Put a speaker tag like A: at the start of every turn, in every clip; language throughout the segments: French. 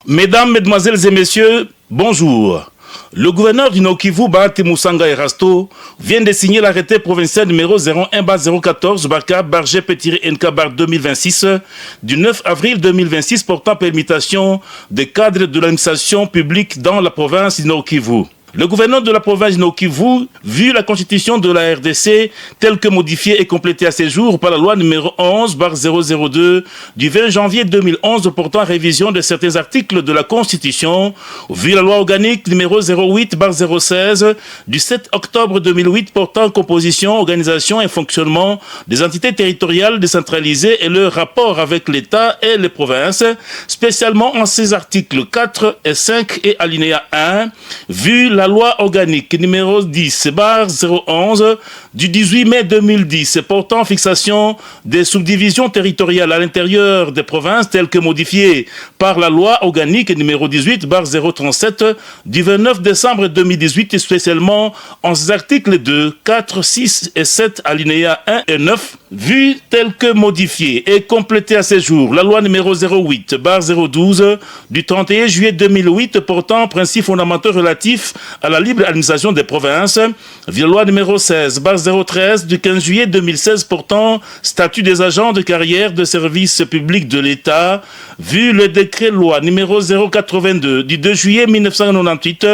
A: Mesdames, Mesdemoiselles et Messieurs, bonjour. Le gouverneur du Nord-Kivu, Bahati Moussanga Erasto, vient de signer l'arrêté provincial numéro 01-014-GP-NK-2026 du 9 avril 2026 portant permutation des cadres de l'administration publique dans la province du Nord-Kivu. Le gouverneur de la province du Nord-Kivu, vu la constitution de la RDC telle que modifiée et complétée à ce jour par la loi numéro 11/002 du 20 janvier 2011 portant révision de certains articles de la Constitution, vu la loi organique numéro 08/016 du 7 octobre 2008 portant composition, organisation et fonctionnement des entités territoriales décentralisées et leur rapport avec l'État et les provinces, spécialement en ces articles 4 et 5 et alinéa 1, vu la loi organique numéro 10/011 du 18 mai 2010 portant fixation des subdivisions territoriales à l'intérieur des provinces telles que modifiées par la loi organique numéro 18/037 du 29 décembre 2018 et spécialement en ses articles 2, 4, 6 et 7 alinéa 1 et 9 vu tel que modifié et complété à ce jour la loi numéro 08/012 du 31 juillet 2008 portant principes fondamentaux relatifs à la libre administration des provinces, via la loi numéro 16/013 du 15 juillet 2016 portant statut des agents de carrière de service public de l'État, vu le décret loi numéro 082 du 2 juillet 1998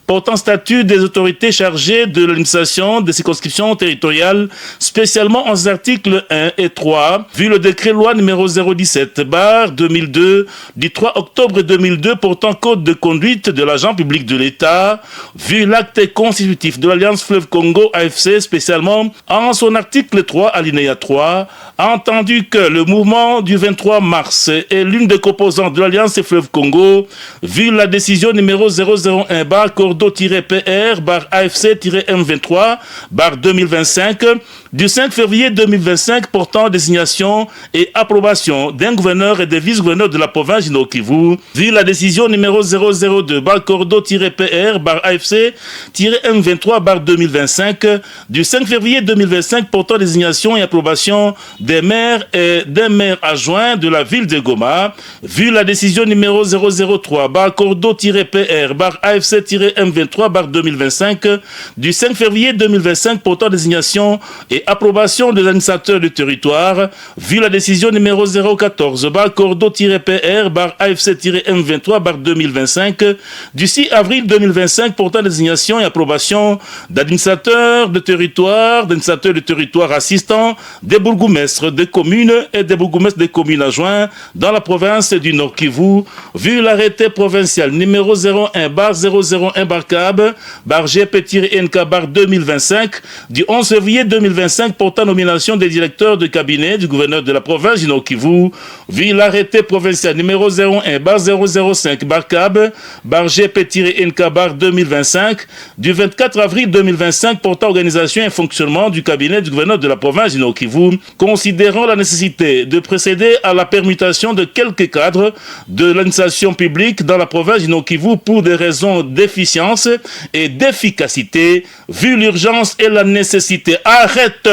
A: portant statut des autorités chargées de l'administration des circonscriptions territoriales, spécialement en articles 1 et 3, vu le décret loi numéro 017/2002 du 3 octobre 2002 portant code de conduite de l'agent public de l'État, vu l'acte constitutif de l'Alliance Fleuve Congo AFC, spécialement en son article 3 alinéa 3, a entendu que le mouvement du 23 mars est l'une des composantes de l'Alliance Fleuve Congo, vu la décision numéro 001-Cordo-PR-AFC-M23-2025 du 5 février 2025 portant désignation et approbation d'un gouverneur et des vice-gouverneurs de la province du Nord-Kivu, vu la décision numéro 002-Cordo-PR-AFC-M23-2025 du 5 février 2025 portant désignation et approbation des maires et des maires adjoints de la ville de Goma, vu la décision numéro 003-Cordo-PR-AFC-M23-2025 du 5 février 2025 portant désignation et approbation des administrateurs du territoire, vu la décision numéro 014-Cordo-PR-AFC-M23-2025 du 6 avril 2025 portant désignation et approbation d'administrateurs de territoire, assistants, des bourgmestres des communes et des bourgmestres des communes adjoints dans la province du Nord-Kivu, vu l'arrêté provincial numéro 01/001-GP-NK-2025 du 11 février 2025 portant nomination des directeurs de cabinet du gouverneur de la province du Nord-Kivu, vu l'arrêté provincial numéro 01/005-GP-NK-2025 du 24 avril 2025 portant organisation et fonctionnement du cabinet du gouverneur de la province du Nord-Kivu, considérant la nécessité de procéder à la permutation de quelques cadres de l'administration publique dans la province du Nord-Kivu pour des raisons d'efficience et d'efficacité, vu l'urgence et la nécessité. Arrête!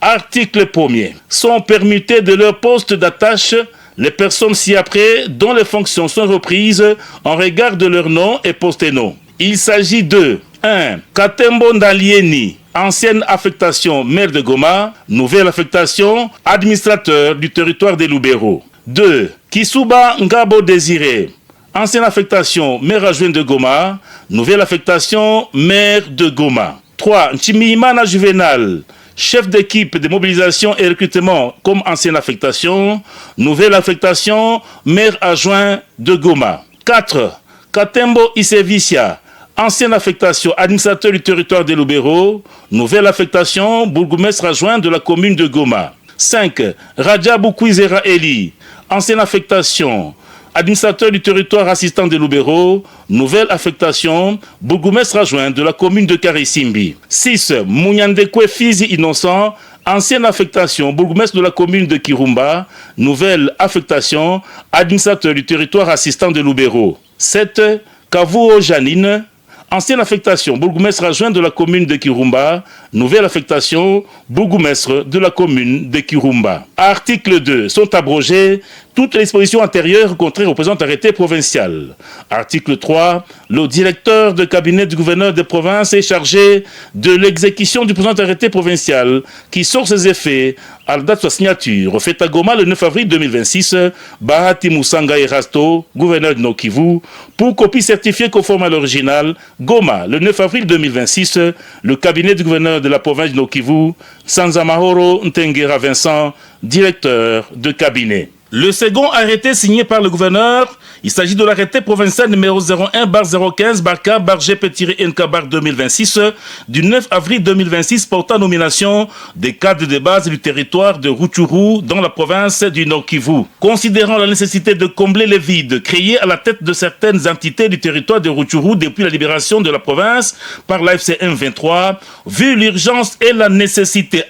A: Article 1er. Sont permutés de leur poste d'attache les personnes ci-après dont les fonctions sont reprises en regard de leur nom et poste-nom. Il s'agit de 1. Katembo Ndalieni, ancienne affectation maire de Goma, nouvelle affectation administrateur du territoire des Lubero. 2. Kisuba Ngabo Désiré, ancienne affectation maire adjoint de Goma, nouvelle affectation maire de Goma. 3. Nchimiyimana Juvenal, chef d'équipe de mobilisation et recrutement comme ancienne affectation, nouvelle affectation maire adjoint de Goma. 4. Katembo Isevicia, ancienne affectation administrateur du territoire de Lubero, nouvelle affectation bourgmestre adjoint de la commune de Goma. 5. Radjabou Kwizera Eli, ancienne affectation administrateur du territoire assistant de Lubero, nouvelle affectation bourgmestre adjoint de la commune de Karisimbi. 6. Munyandekwe Fizi Innocent, ancienne affectation bourgmestre de la commune de Kirumba, nouvelle affectation administrateur du territoire assistant de Lubero. 7. Kavuo Janine, Ancienne affectation, bourgmestre adjoint de la commune de Kirumba. Nouvelle affectation, bourgmestre de la commune de Kirumba. Article 2. Sont abrogées toutes les dispositions antérieures contraires au présent arrêté provincial. Article 3. Le directeur de cabinet du gouverneur de province est chargé de l'exécution du présent arrêté provincial qui sort ses effets à la date de sa signature. Fait à Goma le 9 avril 2026, Bahati Musanga Erasto, gouverneur de Nord-Kivu, pour copie certifiée conforme à l'original. Goma le 9 avril 2026, le cabinet du gouverneur de la province de Nord-Kivu, Sanzamahoro Ntengera Vincent, directeur de cabinet. Le second arrêté signé par le gouverneur, il s'agit de l'arrêté provincial numéro 01/015/GP-NK 2026 du 9 avril 2026 portant nomination des cadres de base du territoire de Rutshuru dans la province du Nord-Kivu. Considérant la nécessité de combler les vides créés à la tête de certaines entités du territoire de Rutshuru depuis la libération de la province par l'AFC M23, vu l'urgence et la nécessité,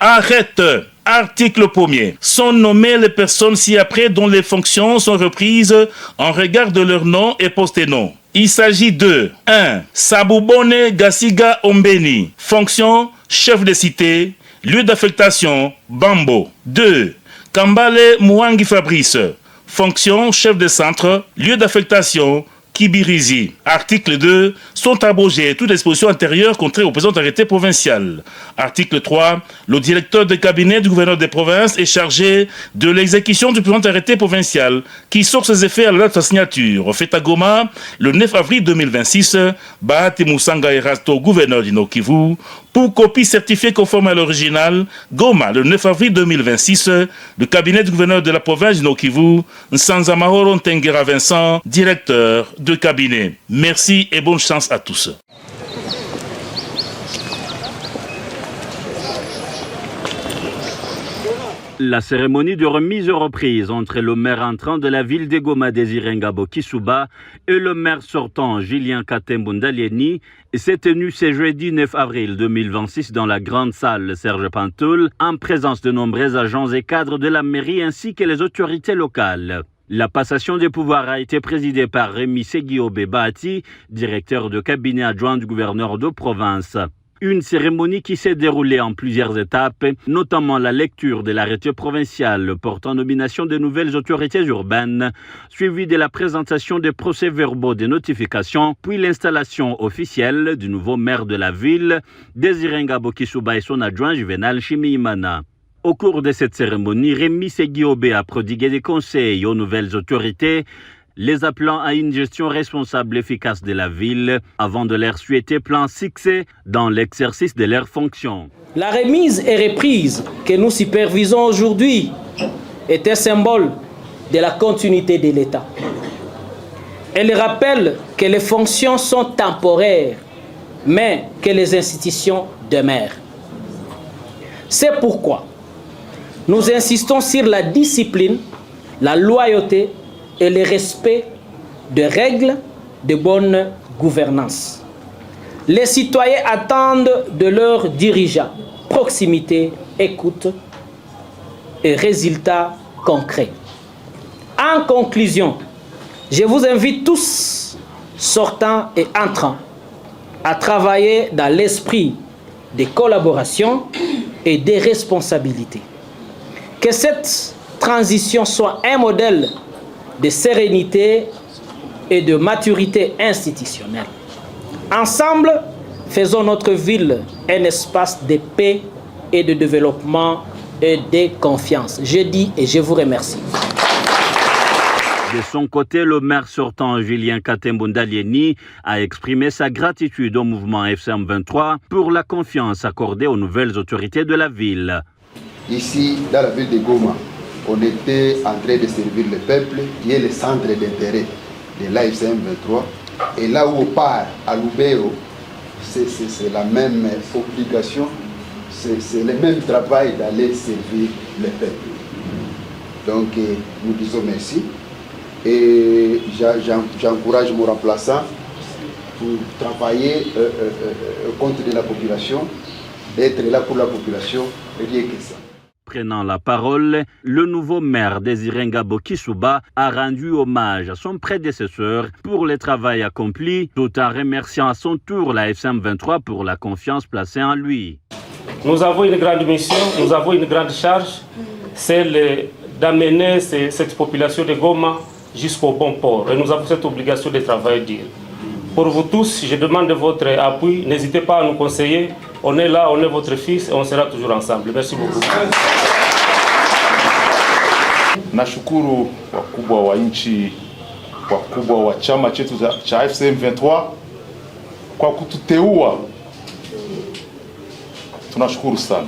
A: Article 1er. Sont nommées les personnes ci-après dont les fonctions sont reprises en regard de leur nom et post-nom. Il s'agit de 1. Sabubone Gasiga Ombeni. Fonction chef de cité. Lieu d'affectation Bambo. 2. Kambale Mouangi Fabrice. Fonction chef de centre. Lieu d'affectation Kibirizi. Article 2. Sont abrogées toutes les dispositions antérieures contraires au présent arrêté provincial. Article 3. Le directeur de cabinet du gouverneur des provinces est chargé de l'exécution du présent arrêté provincial qui sort ses effets à la date de sa signature. Fait à Goma le 9 avril 2026, Bahati Musanga Erasto, gouverneur du Nord-Kivu, pour copie certifiée conforme à l'original. Goma le 9 avril 2026, le cabinet du gouverneur de la province du Nord-Kivu, Nsanzamahoro Ntengera Vincent, directeur de cabinet. Merci et bonne chance à tous.
B: La cérémonie de remise et reprise entre le maire entrant de la ville de Goma, Désiré Ngabo Kisuba, et le maire sortant, Julien Katembo Ndalieni, s'est tenue ce jeudi 9 avril 2026 dans la grande salle Serge Pantoul, en présence de nombreux agents et cadres de la mairie ainsi que les autorités locales. La passation des pouvoirs a été présidée par Rémi Segiobe Bahati, directeur de cabinet adjoint du gouverneur de province. Une cérémonie qui s'est déroulée en plusieurs étapes, notamment la lecture de l'arrêté provincial portant nomination de nouvelles autorités urbaines, suivie de la présentation des procès-verbaux de notification, puis l'installation officielle du nouveau maire de la ville, Désiré Ngabo Kisuba et son adjoint Juvenal Chimiimana. Au cours de cette cérémonie, Rémi Segiobe a prodigué des conseils aux nouvelles autorités, les appelant à une gestion responsable et efficace de la ville avant de leur souhaiter plein succès dans l'exercice de leurs fonctions.
C: La remise et reprise que nous supervisons aujourd'hui est un symbole de la continuité de l'État. Elle rappelle que les fonctions sont temporaires, mais que les institutions demeurent. C'est pourquoi nous insistons sur la discipline, la loyauté et le respect de règles de bonne gouvernance. Les citoyens attendent de leurs dirigeants proximité, écoute et résultats concrets. En conclusion, je vous invite tous, sortants et entrants, à travailler dans l'esprit de collaboration et de responsabilité. Que cette transition soit un modèle de sérénité et de maturité institutionnelle. Ensemble, faisons notre ville un espace de paix et de développement et de confiance. Je dis et je vous remercie.
B: De son côté, le maire sortant Julien Katembo Ndalieni a exprimé sa gratitude au mouvement FCM 23 pour la confiance accordée aux nouvelles autorités de la ville.
D: Ici, dans la ville de Goma, on était en train de servir le peuple, qui est le centre d'intérêt de l'AFCM 23. Et là où on part à Lubero, c'est la même obligation, c'est le même travail d'aller servir le peuple. Donc nous disons merci. Et j'encourage mon remplaçant pour travailler au compte de la population, d'être là pour la population, rien que ça.
B: Prenant la parole, le nouveau maire Désiré Ngabo Kisuba a rendu hommage à son prédécesseur pour le travail accompli, tout en remerciant à son tour la FCM 23 pour la confiance placée en lui.
C: Nous avons une grande mission, nous avons une grande charge, c'est d'amener cette population de Goma jusqu'au bon port. Et nous avons cette obligation de travailler dur. Pour vous tous, je demande votre appui. N'hésitez pas à nous conseiller. On est là, on est votre fils et on sera toujours ensemble. Merci beaucoup.
E: Nashukuru wakubwa wa nchi, wakubwa wa chama chetu cha FCM 23 kwa kututeua. Tunashukuru sana.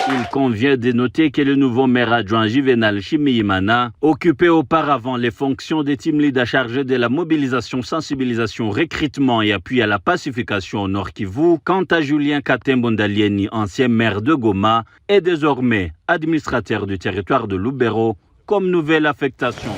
B: Il convient de noter que le nouveau maire adjoint Juvenal Chimiyimana occupait auparavant les fonctions de team leader chargé de la mobilisation, sensibilisation, recrutement et appui à la pacification au Nord Kivu. Quant à Julien Katembo Ndalieni, ancien maire de Goma, est désormais administrateur du territoire de Lubero comme nouvelle affectation.